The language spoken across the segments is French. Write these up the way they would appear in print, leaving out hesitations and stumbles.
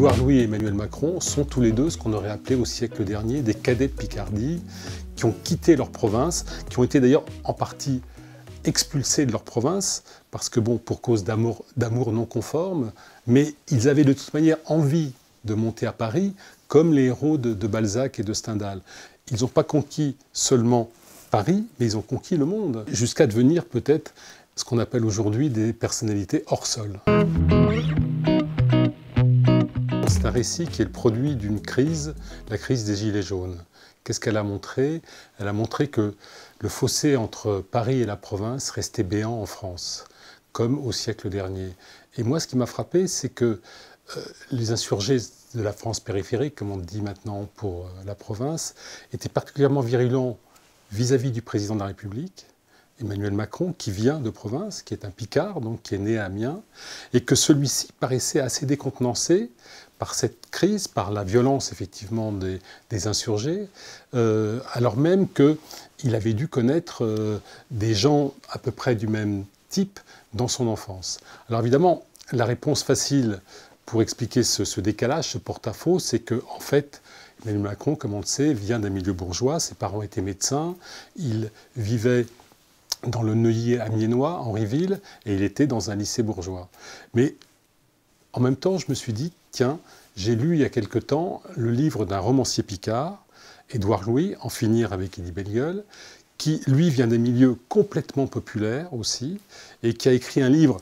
Édouard Louis et Emmanuel Macron sont tous les deux ce qu'on aurait appelé au siècle dernier des cadets de Picardie, qui ont quitté leur province, qui ont été d'ailleurs en partie expulsés de leur province, parce que bon, pour cause d'amour non conforme, mais ils avaient de toute manière envie de monter à Paris, comme les héros de Balzac et de Stendhal. Ils n'ont pas conquis seulement Paris, mais ils ont conquis le monde, jusqu'à devenir peut-être ce qu'on appelle aujourd'hui des personnalités hors sol. C'est un récit qui est le produit d'une crise, la crise des Gilets jaunes. Qu'est-ce qu'elle a montré? Elle a montré que le fossé entre Paris et la province restait béant en France, comme au siècle dernier. Et moi, ce qui m'a frappé, c'est que les insurgés de la France périphérique, comme on dit maintenant pour la province, étaient particulièrement virulents vis-à-vis du président de la République, Emmanuel Macron, qui vient de province, qui est un Picard, donc qui est né à Amiens, et que celui-ci paraissait assez décontenancé par cette crise, par la violence effectivement des insurgés, alors même qu'il avait dû connaître des gens à peu près du même type dans son enfance. Alors évidemment, la réponse facile pour expliquer ce décalage, ce porte-à-faux, c'est que en fait, Emmanuel Macron, comme on le sait, vient d'un milieu bourgeois, ses parents étaient médecins, il vivait dans le Neuilly amiénois, Henryville, et il était dans un lycée bourgeois. Mais en même temps, je me suis dit, tiens, j'ai lu il y a quelque temps le livre d'un romancier picard, Édouard Louis, En finir avec Élie Bellegueule, qui, lui, vient des milieux complètement populaires aussi, et qui a écrit un livre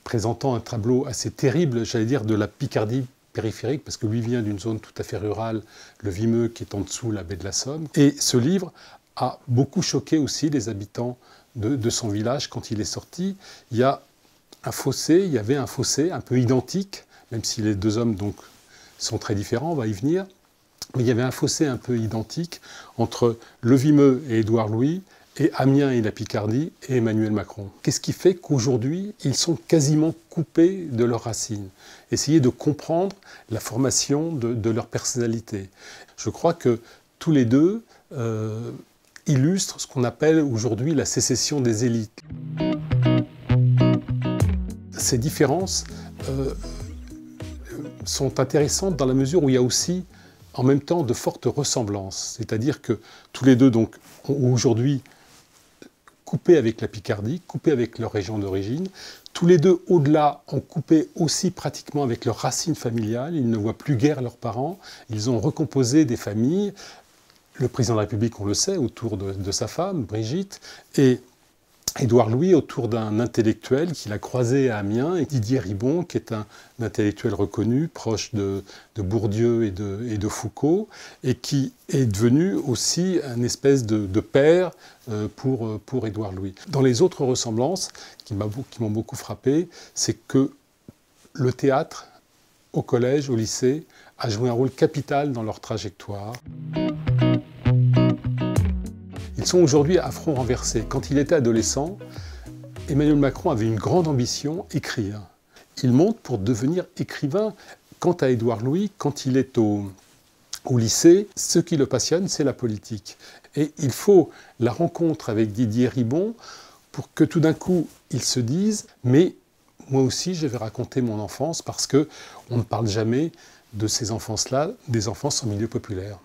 présentant un tableau assez terrible, j'allais dire, de la Picardie périphérique, parce que lui vient d'une zone tout à fait rurale, le Vimeux, qui est en dessous la baie de la Somme. Et ce livre a beaucoup choqué aussi les habitants de son village quand il est sorti. Il y avait un fossé un peu identique, même si les deux hommes donc sont très différents, on va y venir, mais il y avait un fossé un peu identique entre le Vimeux et Édouard Louis, et Amiens et la Picardie et Emmanuel Macron. Qu'est-ce qui fait qu'aujourd'hui, ils sont quasiment coupés de leurs racines? Essayer de comprendre la formation de leur personnalité. Je crois que tous les deux illustrent ce qu'on appelle aujourd'hui la sécession des élites. Ces différences sont intéressantes dans la mesure où il y a aussi en même temps de fortes ressemblances. C'est-à-dire que tous les deux donc, ont aujourd'hui coupé avec la Picardie, coupé avec leur région d'origine. Tous les deux, au-delà, ont coupé aussi pratiquement avec leurs racines familiales. Ils ne voient plus guère leurs parents. Ils ont recomposé des familles. Le président de la République, on le sait, autour de sa femme, Brigitte, et Édouard Louis autour d'un intellectuel qu'il a croisé à Amiens, et Didier Ribon, qui est un intellectuel reconnu, proche de Bourdieu et de Foucault, et qui est devenu aussi un espèce de père pour Édouard Louis. Dans les autres ressemblances, qui m'ont beaucoup frappé, c'est que le théâtre, au collège, au lycée, a joué un rôle capital dans leur trajectoire. Ils sont aujourd'hui à front renversé. Quand il était adolescent, Emmanuel Macron avait une grande ambition, écrire. Il monte pour devenir écrivain. Quant à Édouard Louis, quand il est au lycée, ce qui le passionne, c'est la politique. Et il faut la rencontre avec Didier Ribon pour que tout d'un coup, ils se disent « mais moi aussi, je vais raconter mon enfance » parce qu'on ne parle jamais de ces enfances-là, des enfances en milieu populaire.